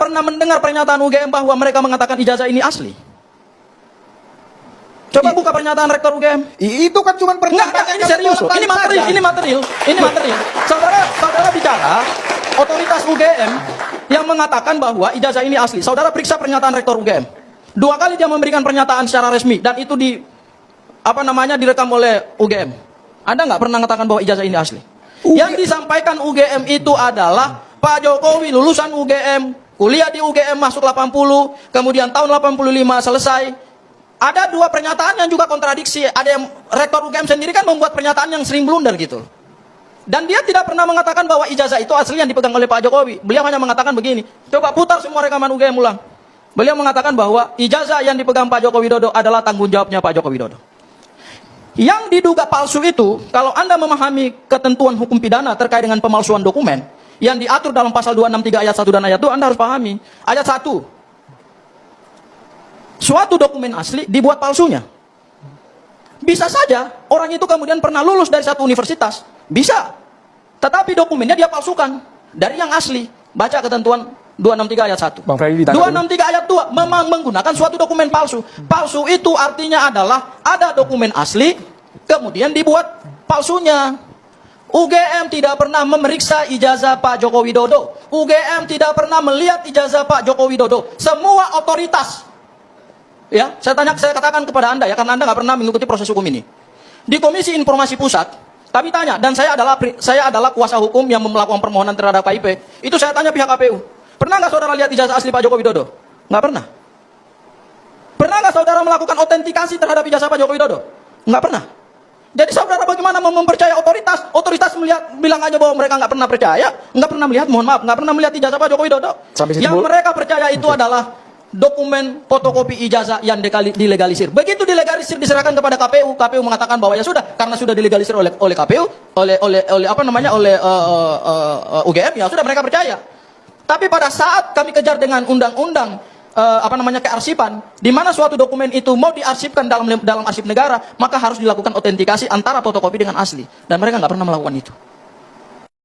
pernah mendengar pernyataan UGM bahwa mereka mengatakan ijazah ini asli? Coba buka pernyataan rektor UGM. Itu kan cuma pernyataan. Ini serius loh. Ini material. Saudara bicara otoritas UGM yang mengatakan bahwa ijazah ini asli. Saudara periksa pernyataan rektor UGM. 2 kali dia memberikan pernyataan secara resmi dan itu direkam oleh UGM. Anda nggak pernah mengatakan bahwa ijazah ini asli. Yang disampaikan UGM itu adalah Pak Jokowi lulusan UGM, kuliah di UGM masuk 80, kemudian tahun 85 selesai. Ada 2 pernyataan yang juga kontradiksi. Ada yang rektor UGM sendiri kan membuat pernyataan yang sering blunder gitu. Dan dia tidak pernah mengatakan bahwa ijazah itu asli yang dipegang oleh Pak Jokowi. Beliau hanya mengatakan begini. Coba putar semua rekaman UGM ulang. Beliau mengatakan bahwa ijazah yang dipegang Pak Joko Widodo adalah tanggung jawabnya Pak Joko Widodo. Yang diduga palsu itu, kalau Anda memahami ketentuan hukum pidana terkait dengan pemalsuan dokumen, yang diatur dalam pasal 263 ayat 1 dan ayat 2, Anda harus pahami. Ayat 1, suatu dokumen asli dibuat palsunya. Bisa saja orang itu kemudian pernah lulus dari satu universitas. Bisa. Tetapi dokumennya dia palsukan dari yang asli. Baca ketentuan 263 ayat 1. Bang Freddy, 263 ayat 2 memang menggunakan suatu dokumen palsu. Palsu itu artinya adalah ada dokumen asli, kemudian dibuat palsunya. UGM tidak pernah memeriksa ijazah Pak Joko Widodo. UGM tidak pernah melihat ijazah Pak Joko Widodo. Semua otoritas, ya, saya katakan kepada Anda ya, karena Anda nggak pernah mengikuti proses hukum ini. Di Komisi Informasi Pusat, kami tanya, dan saya adalah kuasa hukum yang melakukan permohonan terhadap KIP. Itu saya tanya pihak KPU. Pernah nggak saudara lihat ijazah asli Pak Joko Widodo? Nggak pernah. Pernah nggak saudara melakukan autentikasi terhadap ijazah Pak Joko Widodo? Nggak pernah. Jadi saudara bagaimana mau mempercaya otoritas? Otoritas bilang aja bahwa mereka nggak pernah percaya, nggak pernah melihat, nggak pernah melihat ijazah Pak Joko Widodo. Yang mereka percaya itu adalah dokumen fotokopi ijazah yang dilegalisir. Begitu dilegalisir diserahkan kepada KPU, KPU mengatakan bahwa ya sudah, karena sudah dilegalisir oleh KPU, oleh UGM, ya sudah mereka percaya. Tapi pada saat kami kejar dengan undang-undang kearsipan, di mana suatu dokumen itu mau diarsipkan dalam arsip negara, maka harus dilakukan autentikasi antara fotokopi dengan asli, dan mereka nggak pernah melakukan itu.